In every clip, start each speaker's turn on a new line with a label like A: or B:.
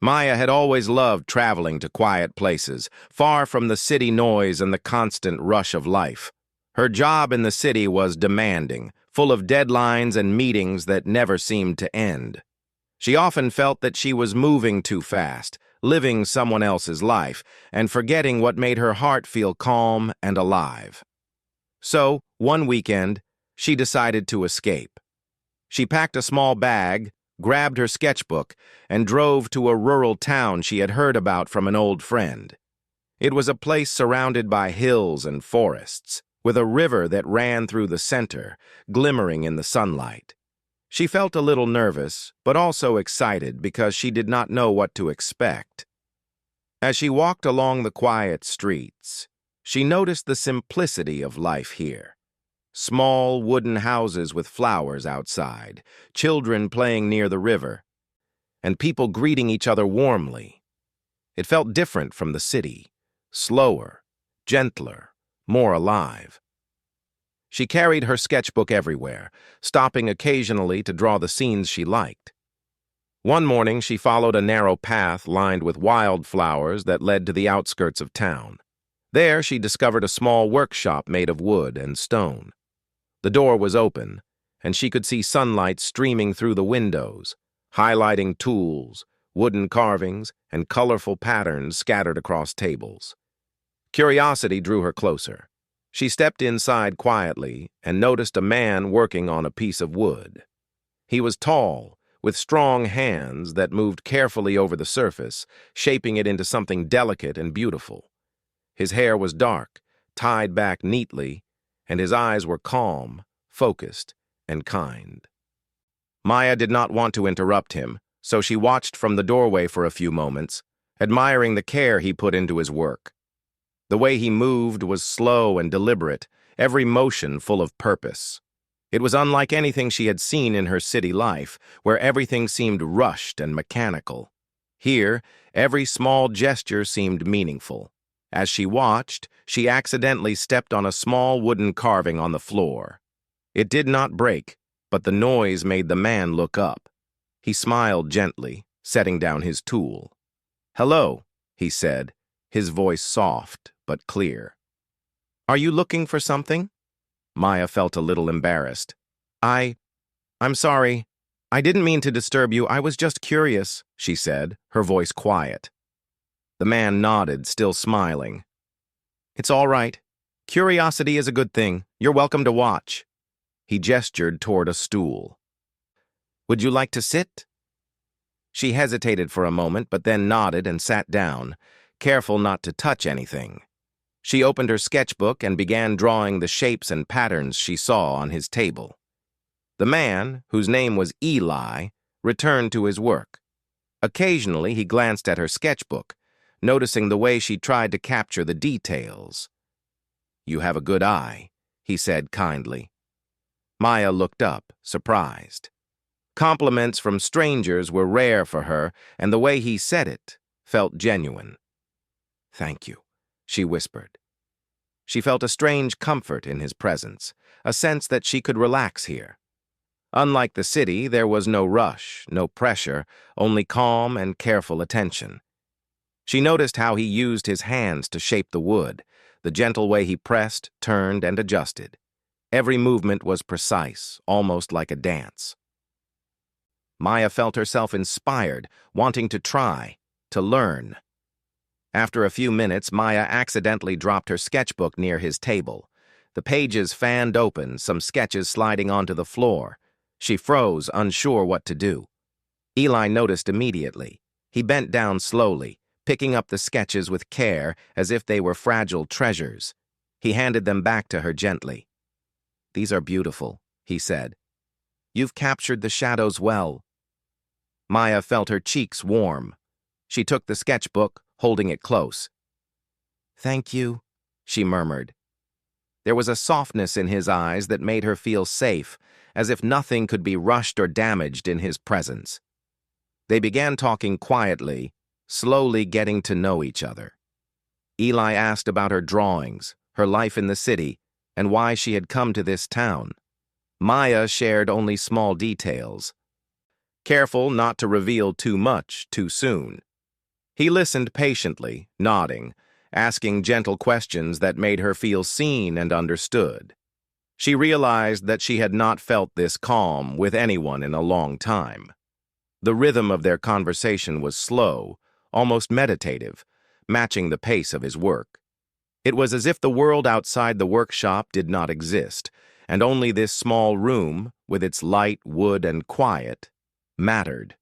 A: Maya had always loved traveling to quiet places, far from the city noise and the constant rush of life. Her job in the city was demanding, full of deadlines and meetings that never seemed to end. She often felt that she was moving too fast, living someone else's life, and forgetting what made her heart feel calm and alive. So, one weekend, she decided to escape. She packed a small bag, grabbed her sketchbook, and drove to a rural town she had heard about from an old friend. It was a place surrounded by hills and forests, with a river that ran through the center, glimmering in the sunlight. She felt a little nervous, but also excited because she did not know what to expect. As she walked along the quiet streets, she noticed the simplicity of life here. Small wooden houses with flowers outside, children playing near the river, and people greeting each other warmly. It felt different from the city, slower, gentler, more alive. She carried her sketchbook everywhere, stopping occasionally to draw the scenes she liked. One morning, she followed a narrow path lined with wildflowers that led to the outskirts of town. There, she discovered a small workshop made of wood and stone. The door was open, and she could see sunlight streaming through the windows, highlighting tools, wooden carvings, and colorful patterns scattered across tables. Curiosity drew her closer. She stepped inside quietly and noticed a man working on a piece of wood. He was tall, with strong hands that moved carefully over the surface, shaping it into something delicate and beautiful. His hair was dark, tied back neatly, and his eyes were calm, focused, and kind. Maya did not want to interrupt him, so she watched from the doorway for a few moments, admiring the care he put into his work. The way he moved was slow and deliberate, every motion full of purpose. It was unlike anything she had seen in her city life, where everything seemed rushed and mechanical. Here, every small gesture seemed meaningful. As she watched, she accidentally stepped on a small wooden carving on the floor. It did not break, but the noise made the man look up. He smiled gently, setting down his tool. "Hello," he said, his voice soft but clear. "Are you looking for something?" Maya felt a little embarrassed. I'm sorry. I didn't mean to disturb you. I was just curious," she said, her voice quiet. The man nodded, still smiling. "It's all right. Curiosity is a good thing. You're welcome to watch." He gestured toward a stool. "Would you like to sit?" She hesitated for a moment, but then nodded and sat down, careful not to touch anything. She opened her sketchbook and began drawing the shapes and patterns she saw on his table. The man, whose name was Eli, returned to his work. Occasionally, he glanced at her sketchbook, noticing the way she tried to capture the details. "You have a good eye," he said kindly. Maya looked up, surprised. Compliments from strangers were rare for her, and the way he said it felt genuine. "Thank you," she whispered. She felt a strange comfort in his presence, a sense that she could relax here. Unlike the city, there was no rush, no pressure, only calm and careful attention. She noticed how he used his hands to shape the wood, the gentle way he pressed, turned, and adjusted. Every movement was precise, almost like a dance. Maya felt herself inspired, wanting to try, to learn. After a few minutes, Maya accidentally dropped her sketchbook near his table. The pages fanned open, some sketches sliding onto the floor. She froze, unsure what to do. Eli noticed immediately. He bent down slowly, picking up the sketches with care as if they were fragile treasures. He handed them back to her gently. "These are beautiful," he said. "You've captured the shadows well." Maya felt her cheeks warm. She took the sketchbook, holding it close. "Thank you," she murmured. There was a softness in his eyes that made her feel safe, as if nothing could be rushed or damaged in his presence. They began talking quietly, slowly getting to know each other. Eli asked about her drawings, her life in the city, and why she had come to this town. Maya shared only small details, careful not to reveal too much too soon. He listened patiently, nodding, asking gentle questions that made her feel seen and understood. She realized that she had not felt this calm with anyone in a long time. The rhythm of their conversation was slow, almost meditative, matching the pace of his work. It was as if the world outside the workshop did not exist, and only this small room, with its light, wood, and quiet, mattered.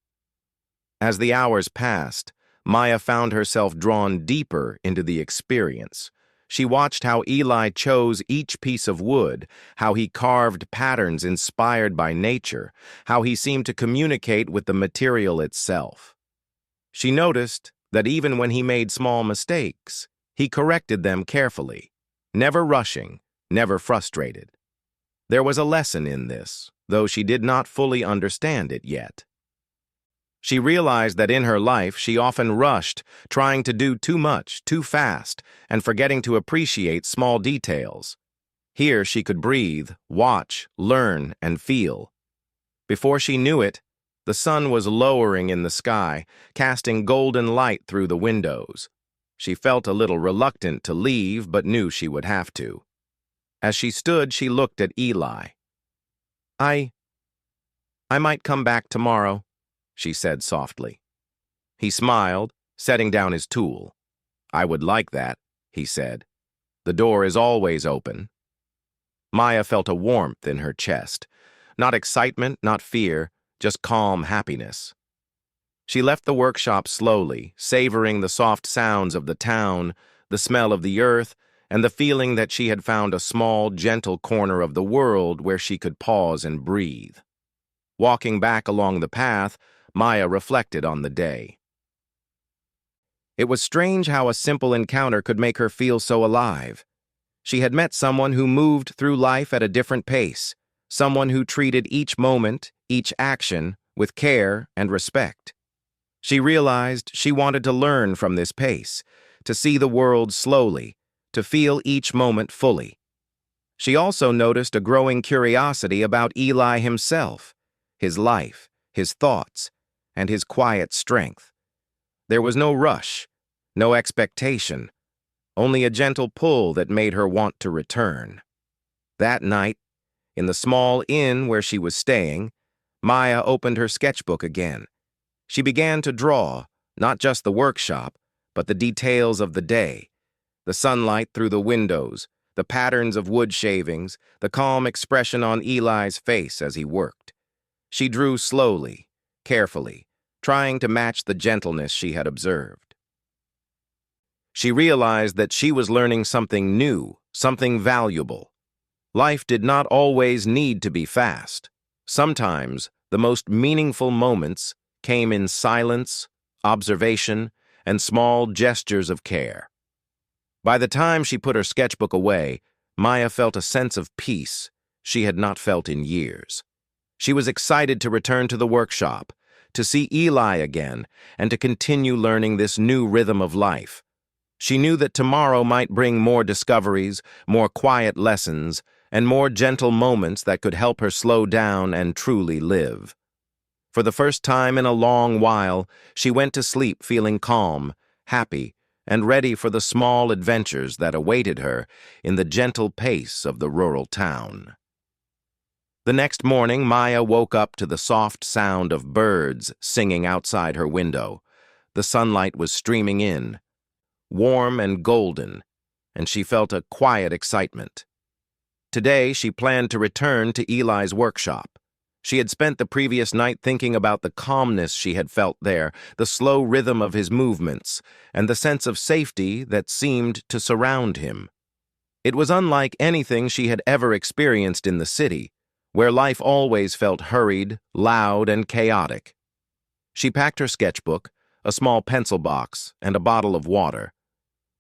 A: As the hours passed, Maya found herself drawn deeper into the experience. She watched how Eli chose each piece of wood, how he carved patterns inspired by nature, how he seemed to communicate with the material itself. She noticed that even when he made small mistakes, he corrected them carefully, never rushing, never frustrated. There was a lesson in this, though she did not fully understand it yet. She realized that in her life she often rushed, trying to do too much, too fast, and forgetting to appreciate small details. Here she could breathe, watch, learn, and feel. Before she knew it, the sun was lowering in the sky, casting golden light through the windows. She felt a little reluctant to leave, but knew she would have to. As she stood, she looked at Eli. I might come back tomorrow," she said softly. He smiled, setting down his tool. "I would like that," he said. "The door is always open." Maya felt a warmth in her chest. Not excitement, not fear, just calm happiness. She left the workshop slowly, savoring the soft sounds of the town, the smell of the earth, and the feeling that she had found a small, gentle corner of the world where she could pause and breathe. Walking back along the path, Maya reflected on the day. It was strange how a simple encounter could make her feel so alive. She had met someone who moved through life at a different pace, someone who treated each moment, each action, with care and respect. She realized she wanted to learn from this pace, to see the world slowly, to feel each moment fully. She also noticed a growing curiosity about Eli himself, his life, his thoughts, and his quiet strength. There was no rush, no expectation, only a gentle pull that made her want to return. That night, in the small inn where she was staying, Maya opened her sketchbook again. She began to draw, not just the workshop, but the details of the day, the sunlight through the windows, the patterns of wood shavings, the calm expression on Eli's face as he worked. She drew slowly, carefully, trying to match the gentleness she had observed. She realized that she was learning something new, something valuable. Life did not always need to be fast. Sometimes, the most meaningful moments came in silence, observation, and small gestures of care. By the time she put her sketchbook away, Maya felt a sense of peace she had not felt in years. She was excited to return to the workshop, to see Eli again, and to continue learning this new rhythm of life. She knew that tomorrow might bring more discoveries, more quiet lessons, and more gentle moments that could help her slow down and truly live. For the first time in a long while, she went to sleep feeling calm, happy, and ready for the small adventures that awaited her in the gentle pace of the rural town. The next morning, Maya woke up to the soft sound of birds singing outside her window. The sunlight was streaming in, warm and golden, and she felt a quiet excitement. Today, she planned to return to Eli's workshop. She had spent the previous night thinking about the calmness she had felt there, the slow rhythm of his movements, and the sense of safety that seemed to surround him. It was unlike anything she had ever experienced in the city, where life always felt hurried, loud, and chaotic. She packed her sketchbook, a small pencil box, and a bottle of water,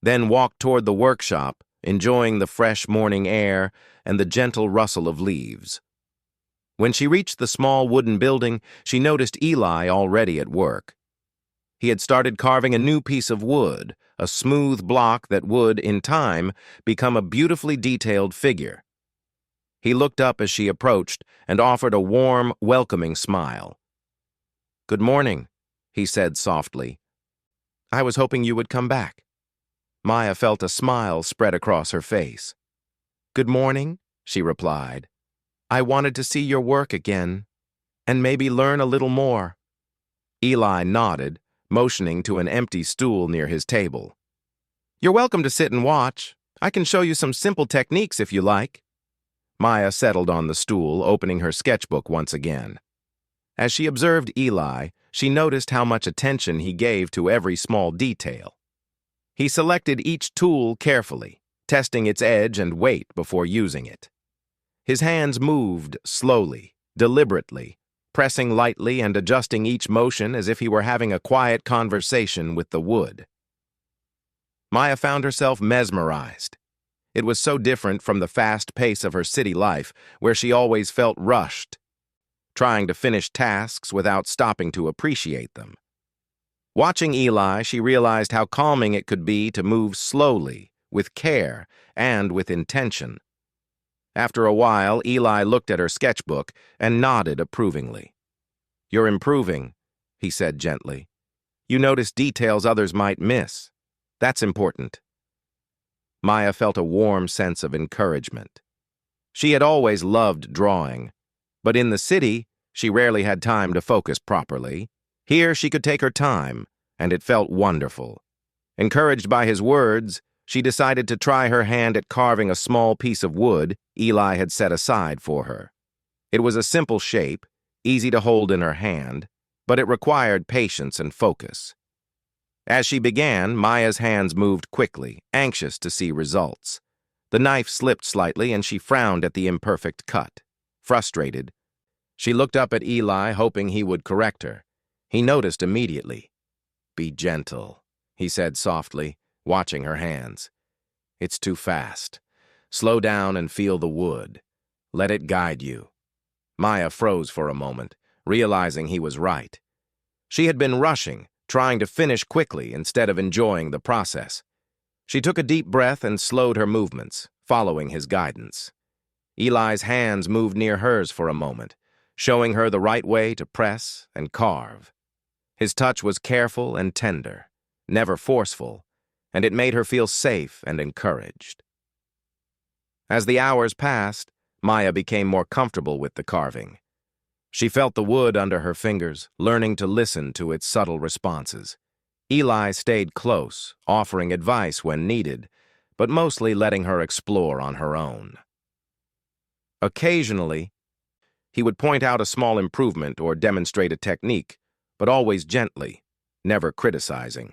A: then walked toward the workshop, enjoying the fresh morning air and the gentle rustle of leaves. When she reached the small wooden building, she noticed Eli already at work. He had started carving a new piece of wood, a smooth block that would, in time, become a beautifully detailed figure. He looked up as she approached and offered a warm, welcoming smile. "Good morning," he said softly. I was hoping you would come back. Maya felt a smile spread across her face. Good morning, she replied. I wanted to see your work again, and maybe learn a little more. Eli nodded, motioning to an empty stool near his table. You're welcome to sit and watch. I can show you some simple techniques if you like. Maya settled on the stool, opening her sketchbook once again. As she observed Eli, she noticed how much attention he gave to every small detail. He selected each tool carefully, testing its edge and weight before using it. His hands moved slowly, deliberately, pressing lightly and adjusting each motion as if he were having a quiet conversation with the wood. Maya found herself mesmerized. It was so different from the fast pace of her city life, where she always felt rushed, trying to finish tasks without stopping to appreciate them. Watching Eli, she realized how calming it could be to move slowly, with care, and with intention. After a while, Eli looked at her sketchbook and nodded approvingly. You're improving, he said gently. You notice details others might miss. That's important. Maya felt a warm sense of encouragement. She had always loved drawing, but in the city, she rarely had time to focus properly. Here she could take her time, and it felt wonderful. Encouraged by his words, she decided to try her hand at carving a small piece of wood Eli had set aside for her. It was a simple shape, easy to hold in her hand, but it required patience and focus. As she began, Maya's hands moved quickly, anxious to see results. The knife slipped slightly and she frowned at the imperfect cut. Frustrated, she looked up at Eli, hoping he would correct her. He noticed immediately. Be gentle, he said softly, watching her hands. It's too fast. Slow down and feel the wood. Let it guide you. Maya froze for a moment, realizing he was right. She had been rushing, trying to finish quickly instead of enjoying the process. She took a deep breath and slowed her movements, following his guidance. Eli's hands moved near hers for a moment, showing her the right way to press and carve. His touch was careful and tender, never forceful, and it made her feel safe and encouraged. As the hours passed, Maya became more comfortable with the carving. She felt the wood under her fingers, learning to listen to its subtle responses. Eli stayed close, offering advice when needed, but mostly letting her explore on her own. Occasionally, he would point out a small improvement or demonstrate a technique, but always gently, never criticizing.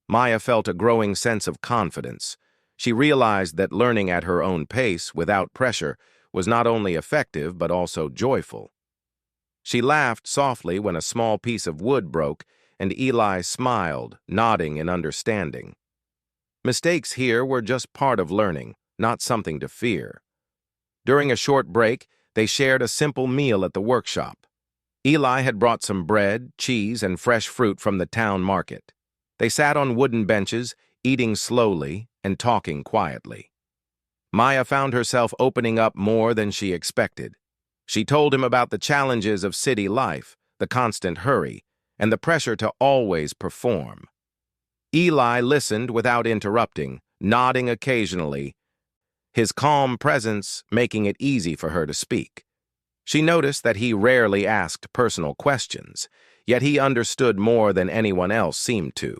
A: Maya felt a growing sense of confidence. She realized that learning at her own pace, without pressure, was not only effective but also joyful. She laughed softly when a small piece of wood broke, and Eli smiled, nodding in understanding. Mistakes here were just part of learning, not something to fear. During a short break, they shared a simple meal at the workshop. Eli had brought some bread, cheese, and fresh fruit from the town market. They sat on wooden benches, eating slowly and talking quietly. Maya found herself opening up more than she expected. She told him about the challenges of city life, the constant hurry, and the pressure to always perform. Eli listened without interrupting, nodding occasionally, his calm presence making it easy for her to speak. She noticed that he rarely asked personal questions, yet he understood more than anyone else seemed to.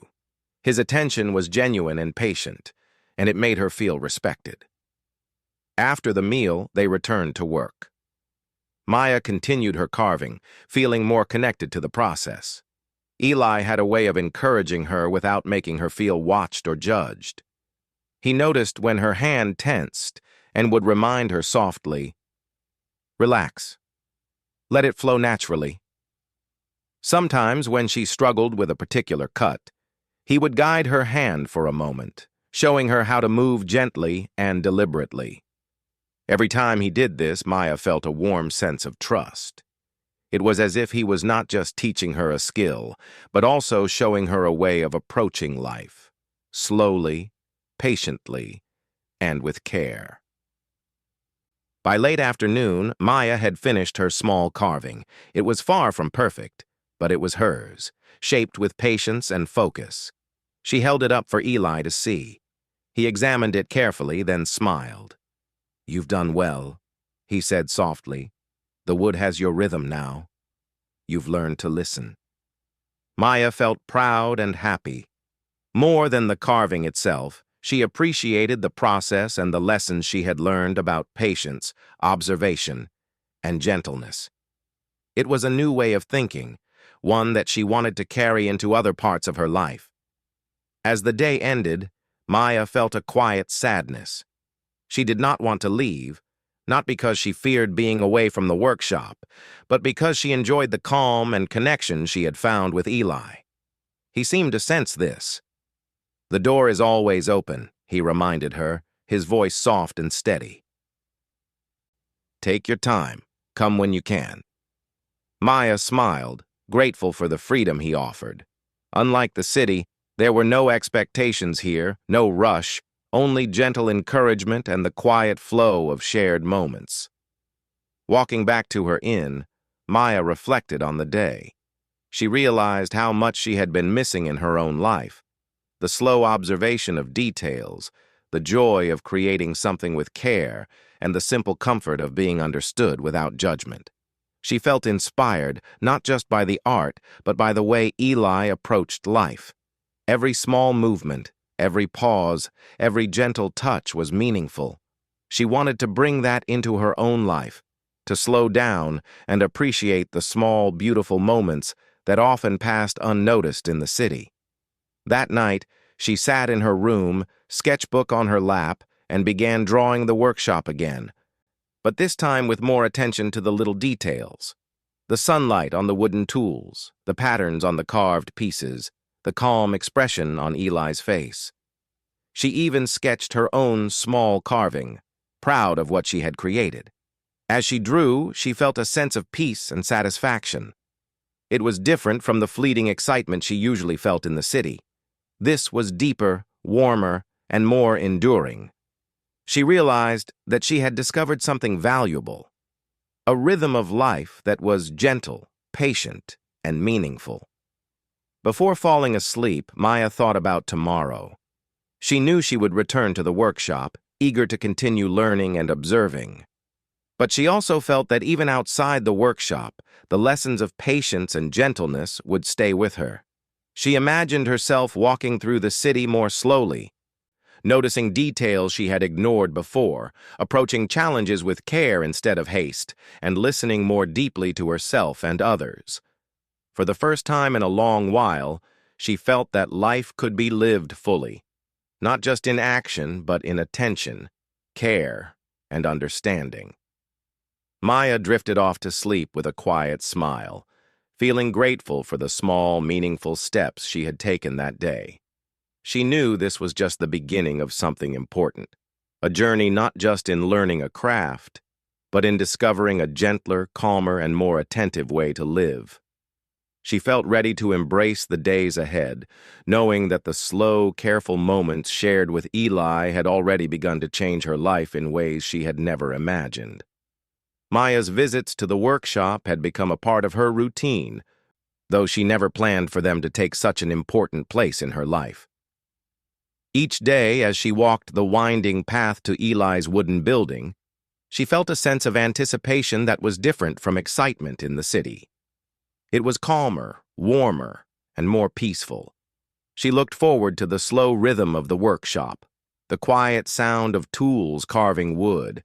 A: His attention was genuine and patient, and it made her feel respected. After the meal, they returned to work. Maya continued her carving, feeling more connected to the process. Eli had a way of encouraging her without making her feel watched or judged. He noticed when her hand tensed and would remind her softly, "Relax. Let it flow naturally." Sometimes, when she struggled with a particular cut, he would guide her hand for a moment, showing her how to move gently and deliberately. Every time he did this, Maya felt a warm sense of trust. It was as if he was not just teaching her a skill, but also showing her a way of approaching life, slowly, patiently, and with care. By late afternoon, Maya had finished her small carving. It was far from perfect, but it was hers, shaped with patience and focus. She held it up for Eli to see. He examined it carefully, then smiled. "You've done well," he said softly. "The wood has your rhythm now. You've learned to listen." Maya felt proud and happy. More than the carving itself, she appreciated the process and the lessons she had learned about patience, observation, and gentleness. It was a new way of thinking, one that she wanted to carry into other parts of her life. As the day ended, Maya felt a quiet sadness. She did not want to leave, not because she feared being away from the workshop, but because she enjoyed the calm and connection she had found with Eli. He seemed to sense this. "The door is always open," he reminded her, his voice soft and steady. "Take your time. Come when you can." Maya smiled, grateful for the freedom he offered. Unlike the city, there were no expectations here, no rush, only gentle encouragement and the quiet flow of shared moments. Walking back to her inn, Maya reflected on the day. She realized how much she had been missing in her own life. The slow observation of details, the joy of creating something with care, and the simple comfort of being understood without judgment. She felt inspired, not just by the art, but by the way Eli approached life. Every small movement, every pause, every gentle touch was meaningful. She wanted to bring that into her own life, to slow down and appreciate the small, beautiful moments that often passed unnoticed in the city. That night, she sat in her room, sketchbook on her lap, and began drawing the workshop again, but this time with more attention to the little details. The sunlight on the wooden tools, the patterns on the carved pieces, the calm expression on Eli's face. She even sketched her own small carving, proud of what she had created. As she drew, she felt a sense of peace and satisfaction. It was different from the fleeting excitement she usually felt in the city. This was deeper, warmer, and more enduring. She realized that she had discovered something valuable, a rhythm of life that was gentle, patient, and meaningful. Before falling asleep, Maya thought about tomorrow. She knew she would return to the workshop, eager to continue learning and observing. But she also felt that even outside the workshop, the lessons of patience and gentleness would stay with her. She imagined herself walking through the city more slowly, noticing details she had ignored before, approaching challenges with care instead of haste, and listening more deeply to herself and others. For the first time in a long while, she felt that life could be lived fully, not just in action, but in attention, care, and understanding. Maya drifted off to sleep with a quiet smile, feeling grateful for the small, meaningful steps she had taken that day. She knew this was just the beginning of something important, a journey not just in learning a craft, but in discovering a gentler, calmer, and more attentive way to live. She felt ready to embrace the days ahead, knowing that the slow, careful moments shared with Eli had already begun to change her life in ways she had never imagined. Maya's visits to the workshop had become a part of her routine, though she never planned for them to take such an important place in her life. Each day, as she walked the winding path to Eli's wooden building, she felt a sense of anticipation that was different from excitement in the city. It was calmer, warmer, and more peaceful. She looked forward to the slow rhythm of the workshop, the quiet sound of tools carving wood,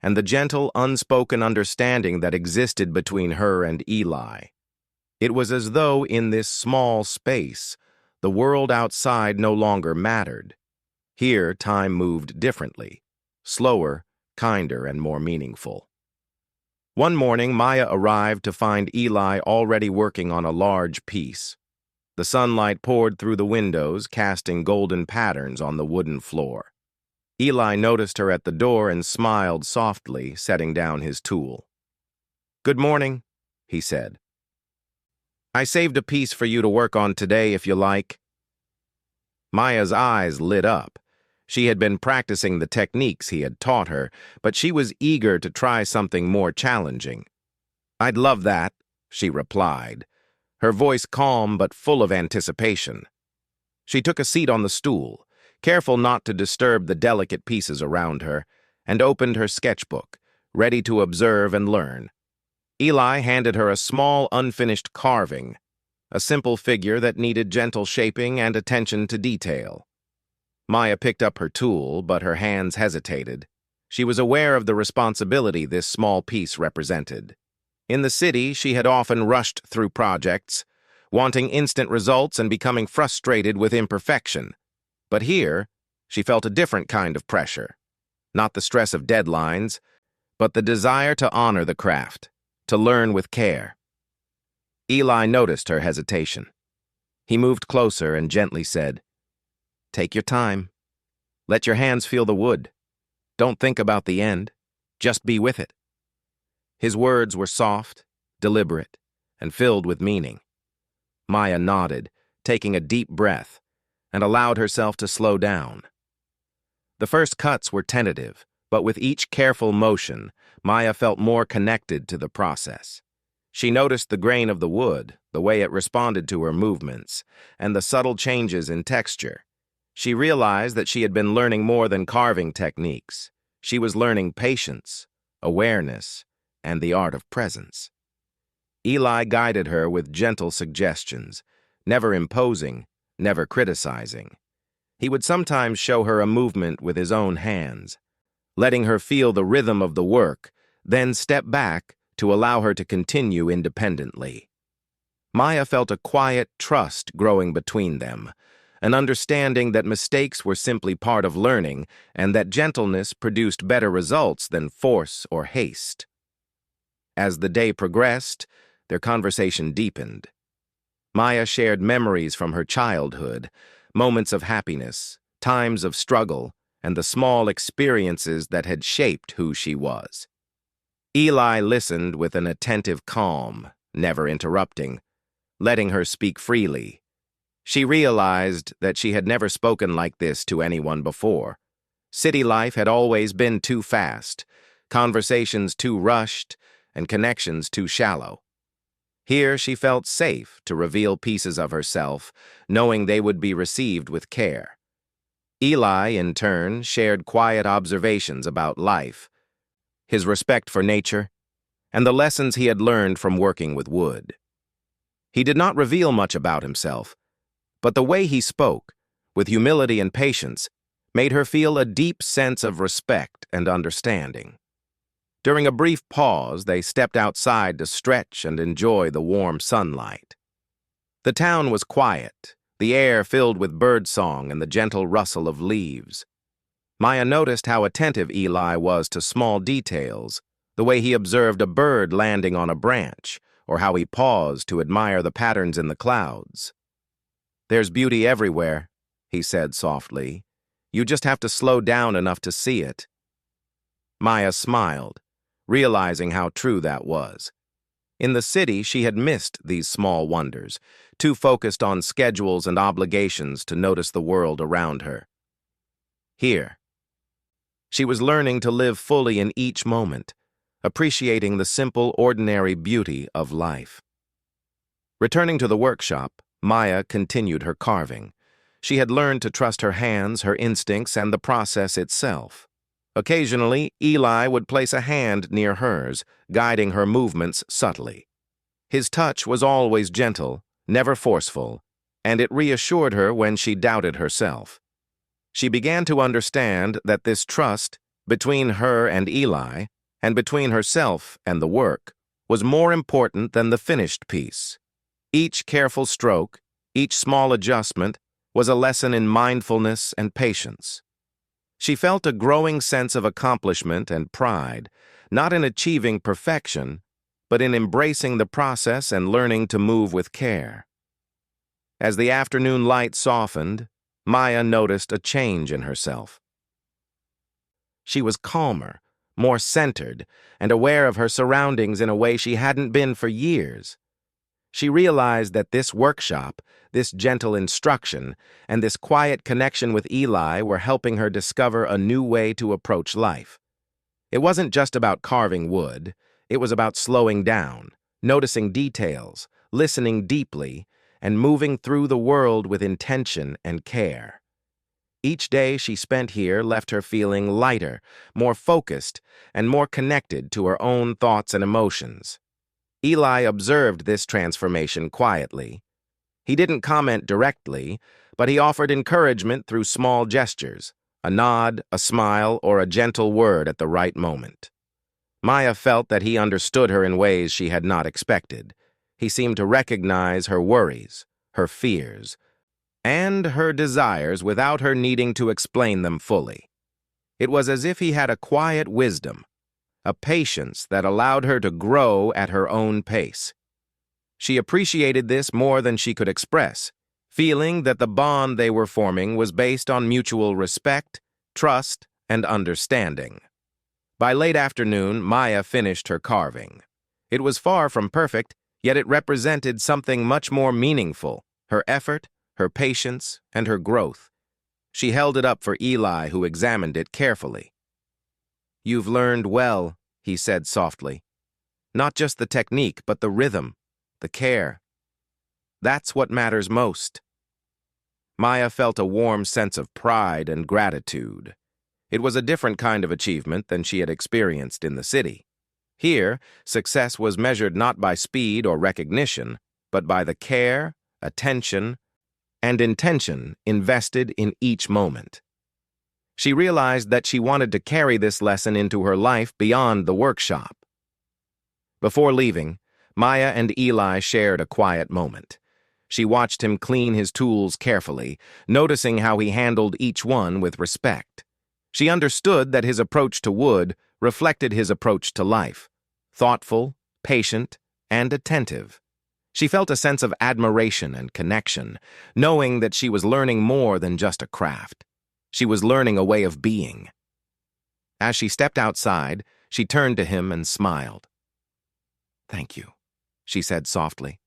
A: and the gentle, unspoken understanding that existed between her and Eli. It was as though in this small space, the world outside no longer mattered. Here, time moved differently, slower, kinder, and more meaningful. One morning, Maya arrived to find Eli already working on a large piece. The sunlight poured through the windows, casting golden patterns on the wooden floor. Eli noticed her at the door and smiled softly, setting down his tool. "Good morning," he said. "I saved a piece for you to work on today, if you like." Maya's eyes lit up. She had been practicing the techniques he had taught her, but she was eager to try something more challenging. "I'd love that," she replied, her voice calm but full of anticipation. She took a seat on the stool, careful not to disturb the delicate pieces around her, and opened her sketchbook, ready to observe and learn. Eli handed her a small, unfinished carving, a simple figure that needed gentle shaping and attention to detail. Maya picked up her tool, but her hands hesitated. She was aware of the responsibility this small piece represented. In the city, she had often rushed through projects, wanting instant results and becoming frustrated with imperfection. But here, she felt a different kind of pressure. Not the stress of deadlines, but the desire to honor the craft, to learn with care. Eli noticed her hesitation. He moved closer and gently said, "Take your time. Let your hands feel the wood. Don't think about the end. Just be with it." His words were soft, deliberate, and filled with meaning. Maya nodded, taking a deep breath, and allowed herself to slow down. The first cuts were tentative, but with each careful motion, Maya felt more connected to the process. She noticed the grain of the wood, the way it responded to her movements, and the subtle changes in texture. She realized that she had been learning more than carving techniques. She was learning patience, awareness, and the art of presence. Eli guided her with gentle suggestions, never imposing, never criticizing. He would sometimes show her a movement with his own hands, letting her feel the rhythm of the work, then step back to allow her to continue independently. Maya felt a quiet trust growing between them, an understanding that mistakes were simply part of learning and that gentleness produced better results than force or haste. As the day progressed, their conversation deepened. Maya shared memories from her childhood, moments of happiness, times of struggle, and the small experiences that had shaped who she was. Eli listened with an attentive calm, never interrupting, letting her speak freely. She realized that she had never spoken like this to anyone before. City life had always been too fast, conversations too rushed, and connections too shallow. Here she felt safe to reveal pieces of herself, knowing they would be received with care. Eli, in turn, shared quiet observations about life, his respect for nature, and the lessons he had learned from working with wood. He did not reveal much about himself, but the way he spoke, with humility and patience, made her feel a deep sense of respect and understanding. During a brief pause, they stepped outside to stretch and enjoy the warm sunlight. The town was quiet, the air filled with birdsong and the gentle rustle of leaves. Maya noticed how attentive Eli was to small details, the way he observed a bird landing on a branch, or how he paused to admire the patterns in the clouds. "There's beauty everywhere," he said softly. "You just have to slow down enough to see it." Maya smiled, realizing how true that was. In the city, she had missed these small wonders, too focused on schedules and obligations to notice the world around her. Here, she was learning to live fully in each moment, appreciating the simple, ordinary beauty of life. Returning to the workshop, Maya continued her carving. She had learned to trust her hands, her instincts, and the process itself. Occasionally, Eli would place a hand near hers, guiding her movements subtly. His touch was always gentle, never forceful, and it reassured her when she doubted herself. She began to understand that this trust between her and Eli, and between herself and the work, was more important than the finished piece. Each careful stroke, each small adjustment, was a lesson in mindfulness and patience. She felt a growing sense of accomplishment and pride, not in achieving perfection, but in embracing the process and learning to move with care. As the afternoon light softened, Maya noticed a change in herself. She was calmer, more centered, and aware of her surroundings in a way she hadn't been for years. She realized that this workshop, this gentle instruction, and this quiet connection with Eli were helping her discover a new way to approach life. It wasn't just about carving wood, it was about slowing down, noticing details, listening deeply, and moving through the world with intention and care. Each day she spent here left her feeling lighter, more focused, and more connected to her own thoughts and emotions. Eli observed this transformation quietly. He didn't comment directly, but he offered encouragement through small gestures, a nod, a smile, or a gentle word at the right moment. Maya felt that he understood her in ways she had not expected. He seemed to recognize her worries, her fears, and her desires without her needing to explain them fully. It was as if he had a quiet wisdom, a patience that allowed her to grow at her own pace. She appreciated this more than she could express, feeling that the bond they were forming was based on mutual respect, trust, and understanding. By late afternoon, Maya finished her carving. It was far from perfect, yet it represented something much more meaningful: her effort, her patience, and her growth. She held it up for Eli, who examined it carefully. "You've learned well," he said softly. "Not just the technique, but the rhythm, the care. That's what matters most." Maya felt a warm sense of pride and gratitude. It was a different kind of achievement than she had experienced in the city. Here, success was measured not by speed or recognition, but by the care, attention, and intention invested in each moment. She realized that she wanted to carry this lesson into her life beyond the workshop. Before leaving, Maya and Eli shared a quiet moment. She watched him clean his tools carefully, noticing how he handled each one with respect. She understood that his approach to wood reflected his approach to life: thoughtful, patient, and attentive. She felt a sense of admiration and connection, knowing that she was learning more than just a craft. She was learning a way of being. As she stepped outside, she turned to him and smiled. "Thank you," she said softly,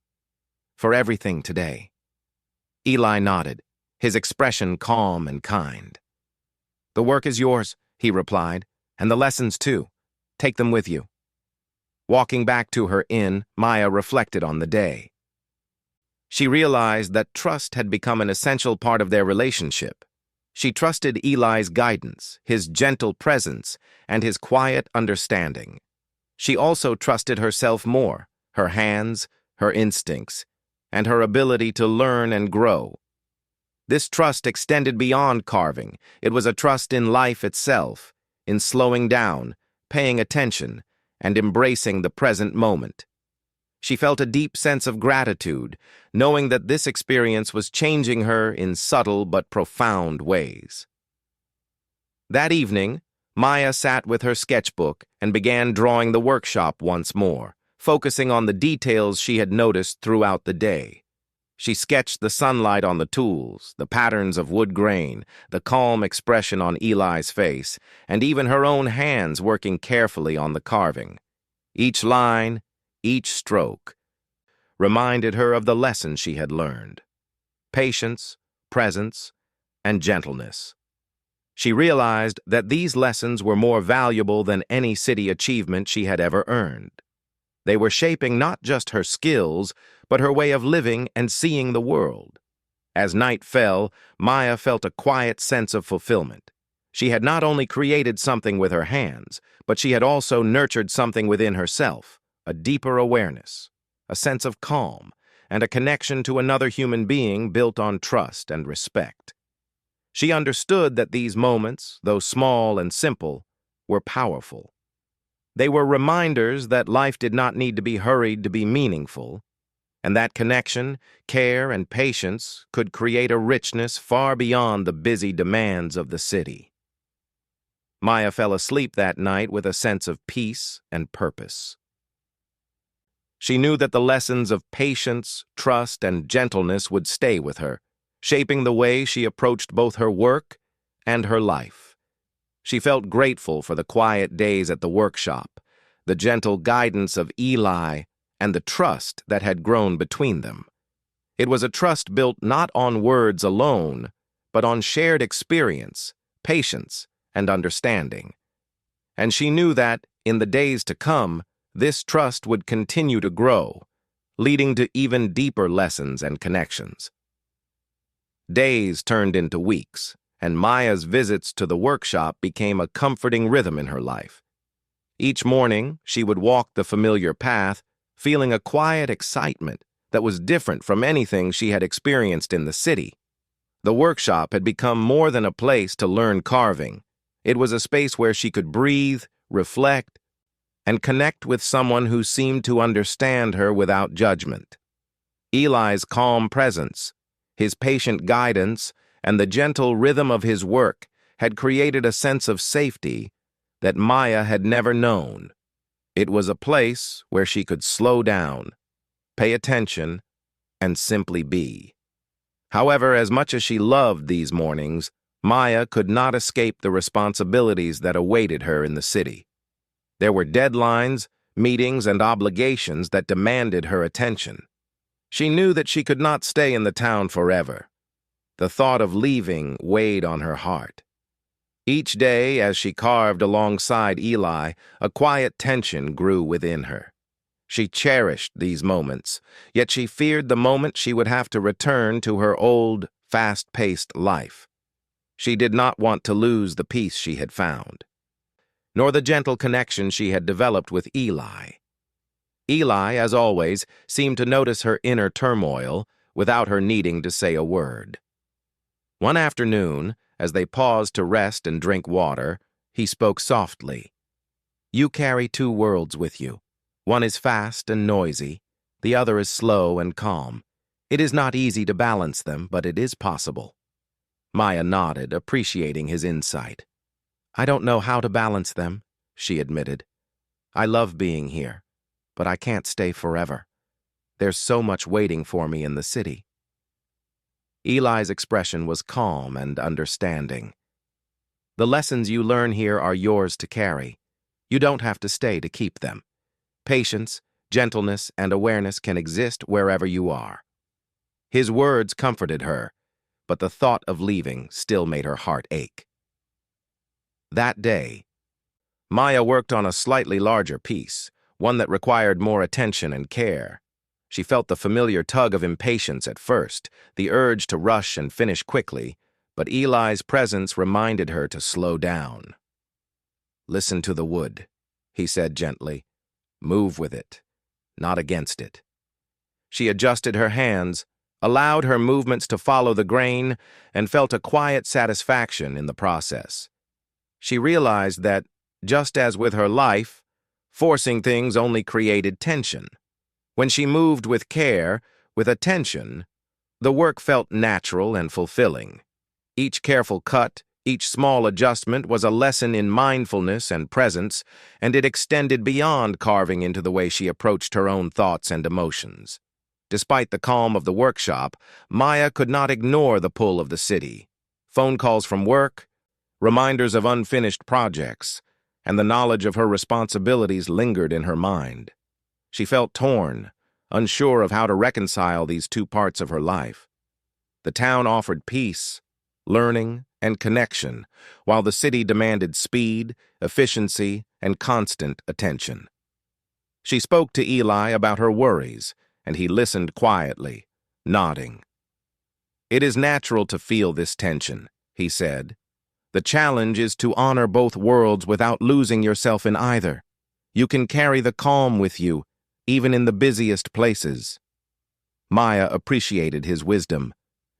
A: "for everything today." Eli nodded, his expression calm and kind. "The work is yours," he replied, "and the lessons too. Take them with you." Walking back to her inn, Maya reflected on the day. She realized that trust had become an essential part of their relationship. She trusted Eli's guidance, his gentle presence, and his quiet understanding. She also trusted herself more: her hands, her instincts, and her ability to learn and grow. This trust extended beyond carving. It was a trust in life itself, in slowing down, paying attention, and embracing the present moment. She felt a deep sense of gratitude, knowing that this experience was changing her in subtle but profound ways. That evening, Maya sat with her sketchbook and began drawing the workshop once more, focusing on the details she had noticed throughout the day. She sketched the sunlight on the tools, the patterns of wood grain, the calm expression on Eli's face, and even her own hands working carefully on the carving. Each line, each stroke, reminded her of the lesson she had learned: patience, presence, and gentleness. She realized that these lessons were more valuable than any city achievement she had ever earned. They were shaping not just her skills, but her way of living and seeing the world. As night fell, Maya felt a quiet sense of fulfillment. She had not only created something with her hands, but she had also nurtured something within herself: a deeper awareness, a sense of calm, and a connection to another human being built on trust and respect. She understood that these moments, though small and simple, were powerful. They were reminders that life did not need to be hurried to be meaningful, and that connection, care, and patience could create a richness far beyond the busy demands of the city. Maya fell asleep that night with a sense of peace and purpose. She knew that the lessons of patience, trust, and gentleness would stay with her, shaping the way she approached both her work and her life. She felt grateful for the quiet days at the workshop, the gentle guidance of Eli, and the trust that had grown between them. It was a trust built not on words alone, but on shared experience, patience, and understanding. And she knew that, in the days to come, this trust would continue to grow, leading to even deeper lessons and connections. Days turned into weeks, and Maya's visits to the workshop became a comforting rhythm in her life. Each morning, she would walk the familiar path, feeling a quiet excitement that was different from anything she had experienced in the city. The workshop had become more than a place to learn carving. It was a space where she could breathe, reflect, and connect with someone who seemed to understand her without judgment. Eli's calm presence, his patient guidance, and the gentle rhythm of his work had created a sense of safety that Maya had never known. It was a place where she could slow down, pay attention, and simply be. However, as much as she loved these mornings, Maya could not escape the responsibilities that awaited her in the city. There were deadlines, meetings, and obligations that demanded her attention. She knew that she could not stay in the town forever. The thought of leaving weighed on her heart. Each day, as she carved alongside Eli, a quiet tension grew within her. She cherished these moments, yet she feared the moment she would have to return to her old, fast-paced life. She did not want to lose the peace she had found, nor the gentle connection she had developed with Eli. Eli, as always, seemed to notice her inner turmoil without her needing to say a word. One afternoon, as they paused to rest and drink water, he spoke softly. "You carry two worlds with you. One is fast and noisy, the other is slow and calm. It is not easy to balance them, but it is possible." Maya nodded, appreciating his insight. "I don't know how to balance them," she admitted. "I love being here, but I can't stay forever. There's so much waiting for me in the city." Eli's expression was calm and understanding. "The lessons you learn here are yours to carry. You don't have to stay to keep them. Patience, gentleness, and awareness can exist wherever you are." His words comforted her, but the thought of leaving still made her heart ache. That day, Maya worked on a slightly larger piece, one that required more attention and care. She felt the familiar tug of impatience at first, the urge to rush and finish quickly, but Eli's presence reminded her to slow down. "Listen to the wood," he said gently. "Move with it, not against it." She adjusted her hands, allowed her movements to follow the grain, and felt a quiet satisfaction in the process. She realized that, just as with her life, forcing things only created tension. When she moved with care, with attention, the work felt natural and fulfilling. Each careful cut, each small adjustment was a lesson in mindfulness and presence, and it extended beyond carving into the way she approached her own thoughts and emotions. Despite the calm of the workshop, Maya could not ignore the pull of the city. Phone calls from work, reminders of unfinished projects, and the knowledge of her responsibilities lingered in her mind. She felt torn, unsure of how to reconcile these two parts of her life. The town offered peace, learning, and connection, while the city demanded speed, efficiency, and constant attention. She spoke to Eli about her worries, and he listened quietly, nodding. "It is natural to feel this tension," he said. "The challenge is to honor both worlds without losing yourself in either. You can carry the calm with you, even in the busiest places." Maya appreciated his wisdom.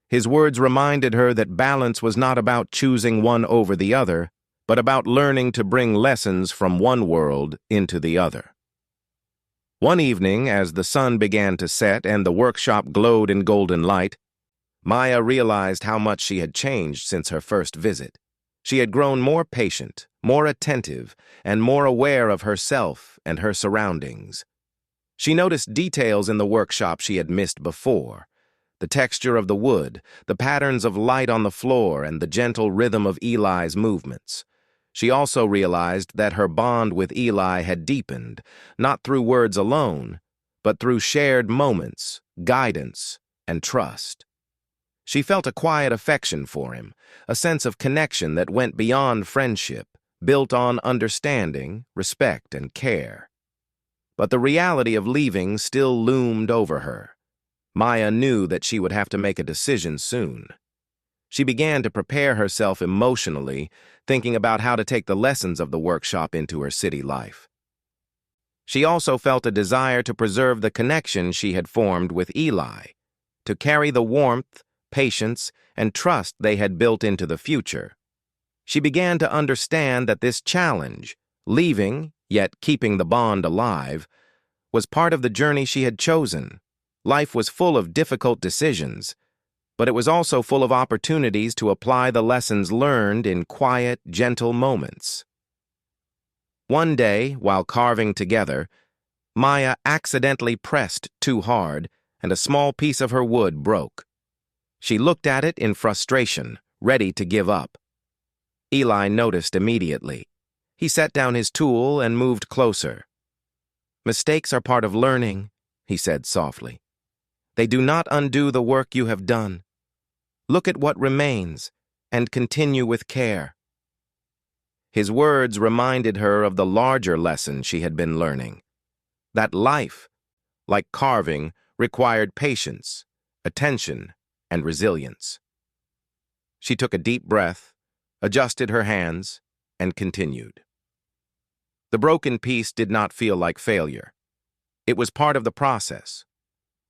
A: His words reminded her that balance was not about choosing one over the other, but about learning to bring lessons from one world into the other. One evening, as the sun began to set and the workshop glowed in golden light, Maya realized how much she had changed since her first visit. She had grown more patient, more attentive, and more aware of herself and her surroundings. She noticed details in the workshop she had missed before: the texture of the wood, the patterns of light on the floor, and the gentle rhythm of Eli's movements. She also realized that her bond with Eli had deepened, not through words alone, but through shared moments, guidance, and trust. She felt a quiet affection for him, a sense of connection that went beyond friendship, built on understanding, respect, and care. But the reality of leaving still loomed over her. Maya knew that she would have to make a decision soon. She began to prepare herself emotionally, thinking about how to take the lessons of the workshop into her city life. She also felt a desire to preserve the connection she had formed with Eli, to carry the warmth, patience, and trust they had built into the future. She began to understand that this challenge, leaving, yet keeping the bond alive, was part of the journey she had chosen. Life was full of difficult decisions, but it was also full of opportunities to apply the lessons learned in quiet, gentle moments. One day, while carving together, Maya accidentally pressed too hard, and a small piece of her wood broke. She looked at it in frustration, ready to give up. Eli noticed immediately. He set down his tool and moved closer. "Mistakes are part of learning," he said softly. "They do not undo the work you have done. Look at what remains, and continue with care." His words reminded her of the larger lesson she had been learning, that life, like carving, required patience, attention, and resilience. She took a deep breath, adjusted her hands, and continued. The broken piece did not feel like failure. It was part of the process,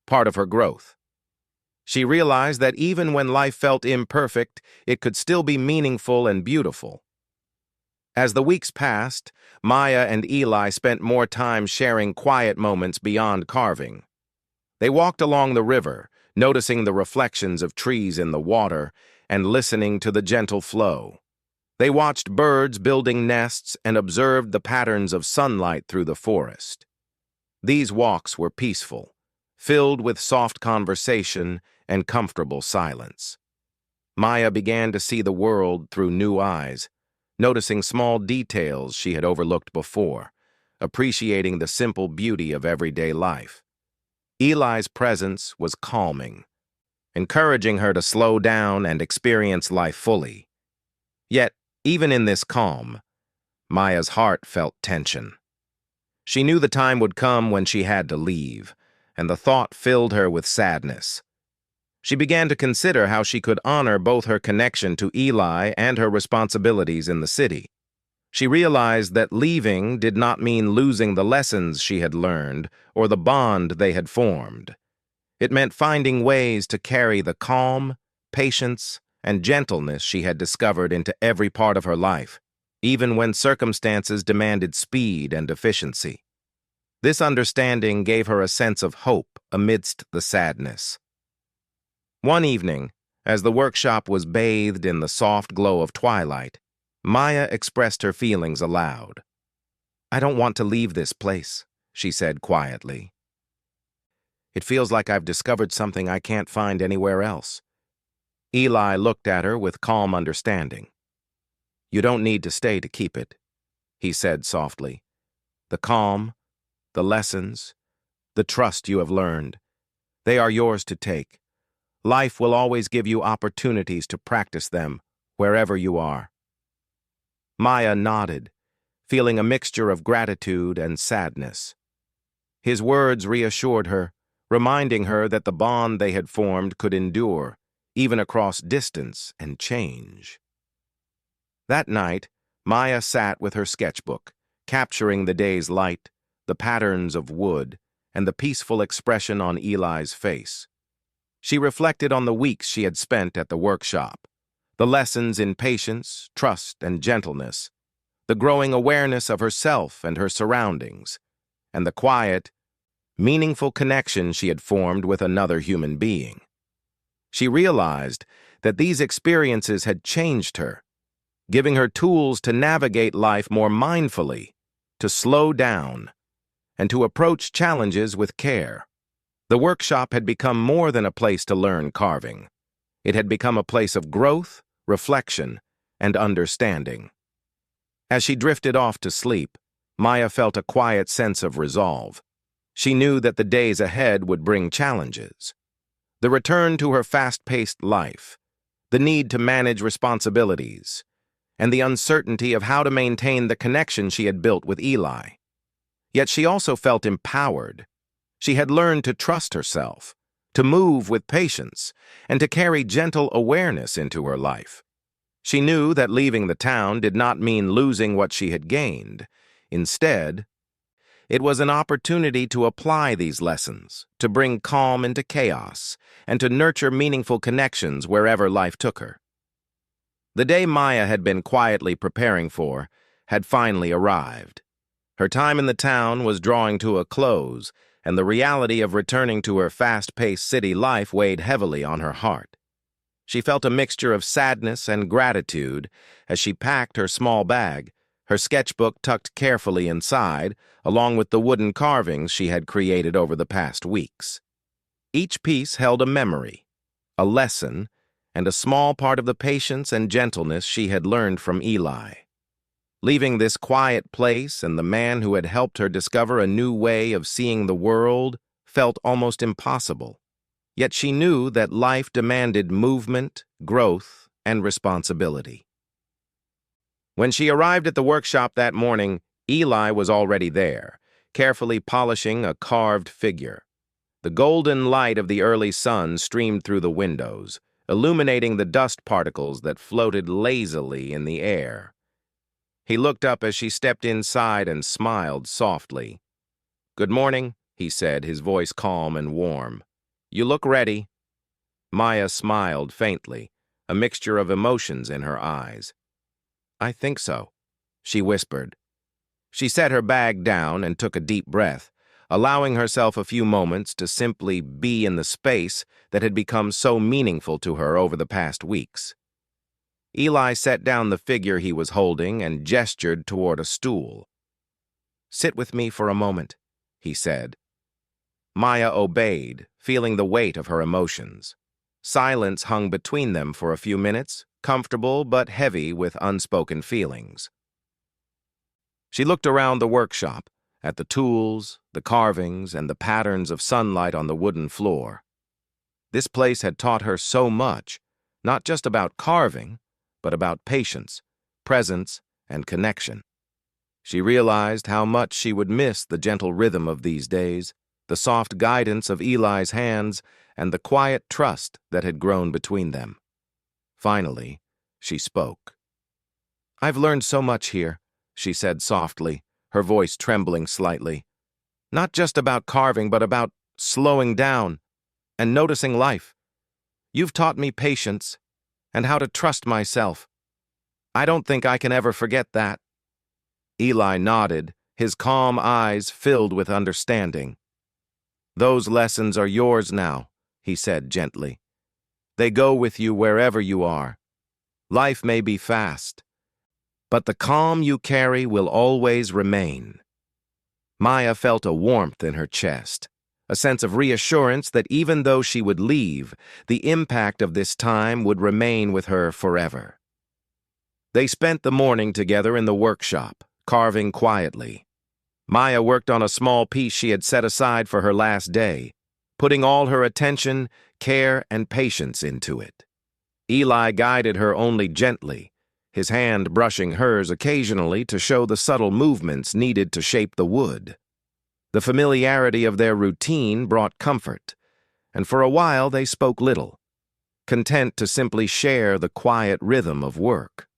A: part of her growth. She realized that even when life felt imperfect, it could still be meaningful and beautiful. As the weeks passed, Maya and Eli spent more time sharing quiet moments beyond carving. They walked along the river, noticing the reflections of trees in the water and listening to the gentle flow. They watched birds building nests and observed the patterns of sunlight through the forest. These walks were peaceful, filled with soft conversation and comfortable silence. Maya began to see the world through new eyes, noticing small details she had overlooked before, appreciating the simple beauty of everyday life. Eli's presence was calming, encouraging her to slow down and experience life fully. Yet, even in this calm, Maya's heart felt tension. She knew the time would come when she had to leave, and the thought filled her with sadness. She began to consider how she could honor both her connection to Eli and her responsibilities in the city. She realized that leaving did not mean losing the lessons she had learned or the bond they had formed. It meant finding ways to carry the calm, patience, and gentleness she had discovered into every part of her life, even when circumstances demanded speed and efficiency. This understanding gave her a sense of hope amidst the sadness. One evening, as the workshop was bathed in the soft glow of twilight, Maya expressed her feelings aloud. "I don't want to leave this place," she said quietly. "It feels like I've discovered something I can't find anywhere else." Eli looked at her with calm understanding. "You don't need to stay to keep it," he said softly. "The calm, the lessons, the trust you have learned, they are yours to take. Life will always give you opportunities to practice them wherever you are." Maya nodded, feeling a mixture of gratitude and sadness. His words reassured her, reminding her that the bond they had formed could endure, even across distance and change. That night, Maya sat with her sketchbook, capturing the day's light, the patterns of wood, and the peaceful expression on Eli's face. She reflected on the weeks she had spent at the workshop, the lessons in patience, trust, and gentleness, the growing awareness of herself and her surroundings, and the quiet, meaningful connection she had formed with another human being. She realized that these experiences had changed her, giving her tools to navigate life more mindfully, to slow down, and to approach challenges with care. The workshop had become more than a place to learn carving. It had become a place of growth, reflection, and understanding. As she drifted off to sleep, Maya felt a quiet sense of resolve. She knew that the days ahead would bring challenges. The return to her fast-paced life, the need to manage responsibilities, and the uncertainty of how to maintain the connection she had built with Eli. Yet she also felt empowered. She had learned to trust herself, to move with patience, and to carry gentle awareness into her life. She knew that leaving the town did not mean losing what she had gained. Instead, it was an opportunity to apply these lessons, to bring calm into chaos, and to nurture meaningful connections wherever life took her. The day Maya had been quietly preparing for had finally arrived. Her time in the town was drawing to a close, and the reality of returning to her fast-paced city life weighed heavily on her heart. She felt a mixture of sadness and gratitude as she packed her small bag, her sketchbook tucked carefully inside, along with the wooden carvings she had created over the past weeks. Each piece held a memory, a lesson, and a small part of the patience and gentleness she had learned from Eli. Leaving this quiet place and the man who had helped her discover a new way of seeing the world felt almost impossible. Yet she knew that life demanded movement, growth, and responsibility. When she arrived at the workshop that morning, Eli was already there, carefully polishing a carved figure. The golden light of the early sun streamed through the windows, illuminating the dust particles that floated lazily in the air. He looked up as she stepped inside and smiled softly. "Good morning," he said, his voice calm and warm. "You look ready." Maya smiled faintly, a mixture of emotions in her eyes. "I think so," she whispered. She set her bag down and took a deep breath, allowing herself a few moments to simply be in the space that had become so meaningful to her over the past weeks. Eli set down the figure he was holding and gestured toward a stool. "Sit with me for a moment," he said. Maya obeyed, feeling the weight of her emotions. Silence hung between them for a few minutes, comfortable but heavy with unspoken feelings. She looked around the workshop, at the tools, the carvings, and the patterns of sunlight on the wooden floor. This place had taught her so much, not just about carving, but about patience, presence, and connection. She realized how much she would miss the gentle rhythm of these days, the soft guidance of Eli's hands, and the quiet trust that had grown between them. Finally, she spoke. "I've learned so much here," she said softly, her voice trembling slightly. "Not just about carving, but about slowing down and noticing life. You've taught me patience and how to trust myself. I don't think I can ever forget that." Eli nodded, his calm eyes filled with understanding. "Those lessons are yours now," he said gently. "They go with you wherever you are. Life may be fast, but the calm you carry will always remain." Maya felt a warmth in her chest, a sense of reassurance that even though she would leave, the impact of this time would remain with her forever. They spent the morning together in the workshop, carving quietly. Maya worked on a small piece she had set aside for her last day, putting all her attention, care, and patience into it. Eli guided her only gently, his hand brushing hers occasionally to show the subtle movements needed to shape the wood. The familiarity of their routine brought comfort, and for a while they spoke little, content to simply share the quiet rhythm of work.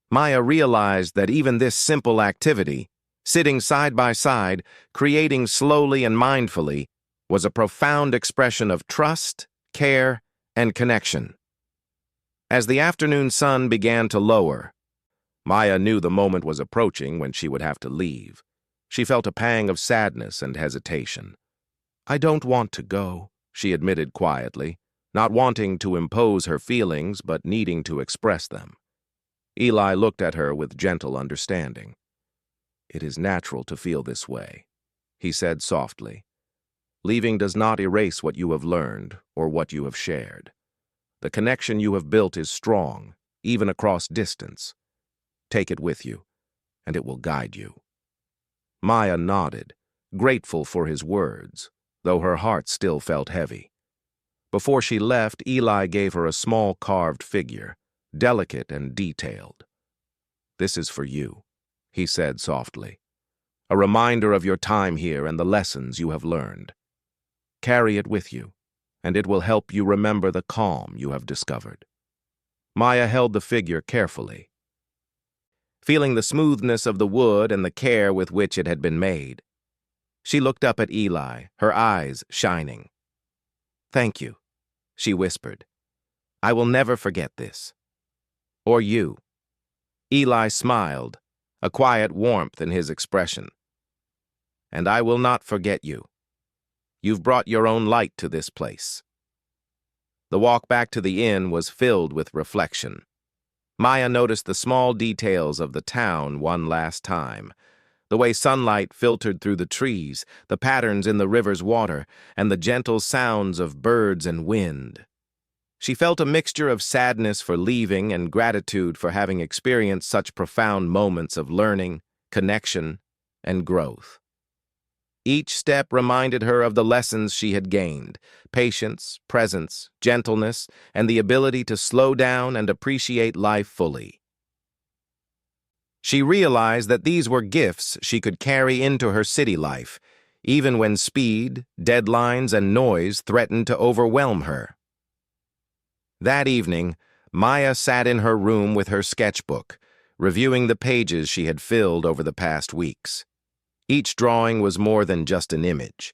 A: Maya realized that even this simple activity, sitting side by side, creating slowly and mindfully, was a profound expression of trust, care, and connection. As the afternoon sun began to lower, Maya knew the moment was approaching when she would have to leave. She felt a pang of sadness and hesitation. "I don't want to go," she admitted quietly, not wanting to impose her feelings but needing to express them. Eli looked at her with gentle understanding. "It is natural to feel this way," he said softly. "Leaving does not erase what you have learned or what you have shared. The connection you have built is strong, even across distance. Take it with you, and it will guide you." Maya nodded, grateful for his words, though her heart still felt heavy. Before she left, Eli gave her a small carved figure, delicate and detailed. "This is for you," he said softly. a reminder of your time here and the lessons you have learned. Carry it with you, and it will help you remember the calm you have discovered. Maya held the figure carefully, feeling the smoothness of the wood and the care with which it had been made. She looked up at Eli, her eyes shining. "Thank you," she whispered. "I will never forget this. Or you." Eli smiled, a quiet warmth in his expression. "And I will not forget you. You've brought your own light to this place." The walk back to the inn was filled with reflection. Maya noticed the small details of the town one last time. The way sunlight filtered through the trees, the patterns in the river's water, and the gentle sounds of birds and wind. She felt a mixture of sadness for leaving and gratitude for having experienced such profound moments of learning, connection, and growth. Each step reminded her of the lessons she had gained: patience, presence, gentleness, and the ability to slow down and appreciate life fully. She realized that these were gifts she could carry into her city life, even when speed, deadlines, and noise threatened to overwhelm her. That evening, Maya sat in her room with her sketchbook, reviewing the pages she had filled over the past weeks. Each drawing was more than just an image.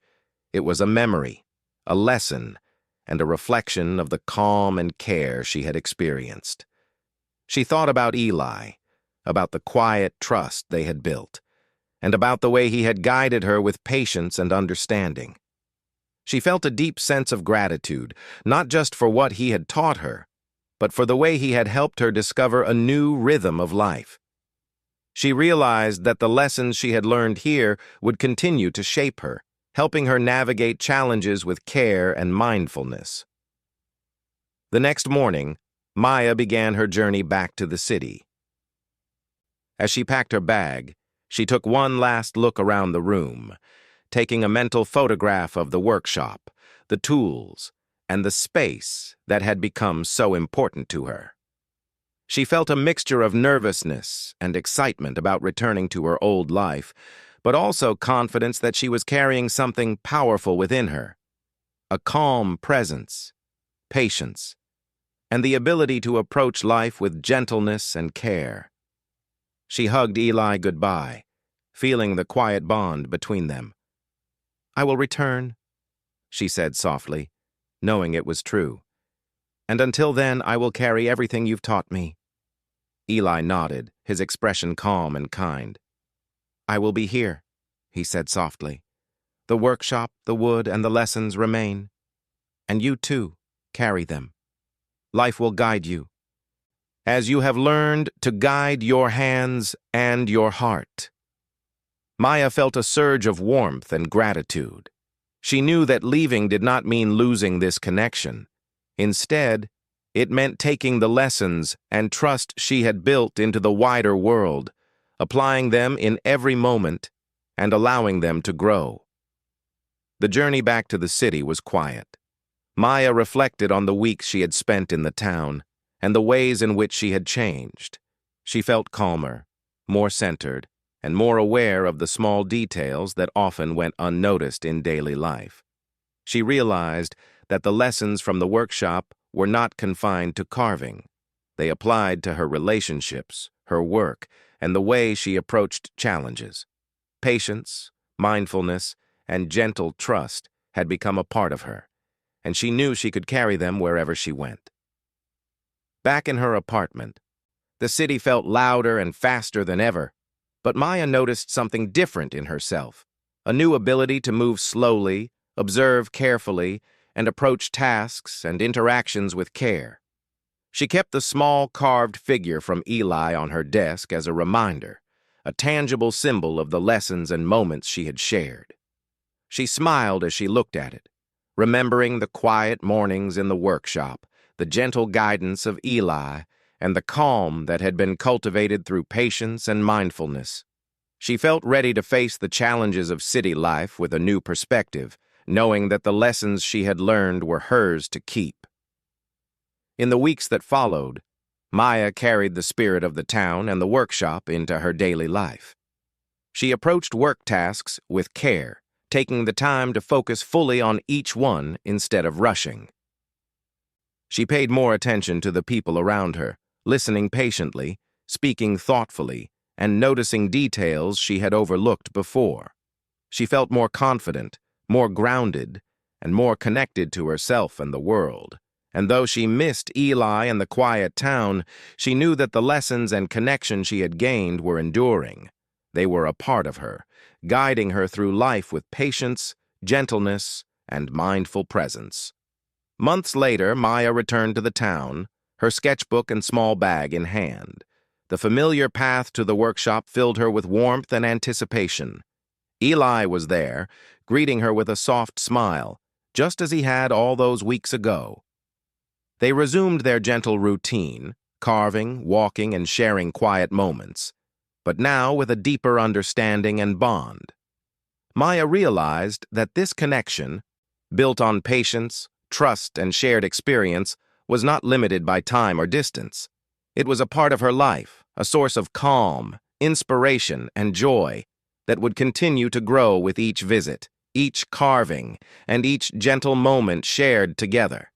A: It was a memory, a lesson, and a reflection of the calm and care she had experienced. She thought about Eli, about the quiet trust they had built, and about the way he had guided her with patience and understanding. She felt a deep sense of gratitude, not just for what he had taught her, but for the way he had helped her discover a new rhythm of life. She realized that the lessons she had learned here would continue to shape her, helping her navigate challenges with care and mindfulness. The next morning, Maya began her journey back to the city. As she packed her bag, she took one last look around the room, taking a mental photograph of the workshop, the tools, and the space that had become so important to her. She felt a mixture of nervousness and excitement about returning to her old life, but also confidence that she was carrying something powerful within her: a calm presence, patience, and the ability to approach life with gentleness and care. She hugged Eli goodbye, feeling the quiet bond between them. "I will return," she said softly, knowing it was true. "And until then, I will carry everything you've taught me." Eli nodded, his expression calm and kind. "I will be here," he said softly. "The workshop, the wood, and the lessons remain. And you, too, carry them. Life will guide you, as you have learned to guide your hands and your heart." Maya felt a surge of warmth and gratitude. She knew that leaving did not mean losing this connection. Instead, it meant taking the lessons and trust she had built into the wider world, applying them in every moment, and allowing them to grow. The journey back to the city was quiet. Maya reflected on the weeks she had spent in the town and the ways in which she had changed. She felt calmer, more centered, and more aware of the small details that often went unnoticed in daily life. She realized that the lessons from the workshop were not confined to carving. They applied to her relationships, her work, and the way she approached challenges. Patience, mindfulness, and gentle trust had become a part of her, and she knew she could carry them wherever she went. Back in her apartment, the city felt louder and faster than ever, but Maya noticed something different in herself: a new ability to move slowly, observe carefully, and approach tasks and interactions with care. She kept the small carved figure from Eli on her desk as a reminder, a tangible symbol of the lessons and moments she had shared. She smiled as she looked at it, remembering the quiet mornings in the workshop, the gentle guidance of Eli, and the calm that had been cultivated through patience and mindfulness. She felt ready to face the challenges of city life with a new perspective, knowing that the lessons she had learned were hers to keep. In the weeks that followed, Maya carried the spirit of the town and the workshop into her daily life. She approached work tasks with care, taking the time to focus fully on each one instead of rushing. She paid more attention to the people around her, listening patiently, speaking thoughtfully, and noticing details she had overlooked before. She felt more confident, more grounded, and more connected to herself and the world. And though she missed Eli and the quiet town, she knew that the lessons and connection she had gained were enduring. They were a part of her, guiding her through life with patience, gentleness, and mindful presence. Months later, Maya returned to the town, her sketchbook and small bag in hand. The familiar path to the workshop filled her with warmth and anticipation. Eli was there, greeting her with a soft smile, just as he had all those weeks ago. They resumed their gentle routine, carving, walking, and sharing quiet moments, but now with a deeper understanding and bond. Maya realized that this connection, built on patience, trust, and shared experience, was not limited by time or distance. It was a part of her life, a source of calm, inspiration, and joy that would continue to grow with each visit, each carving, and each gentle moment shared together.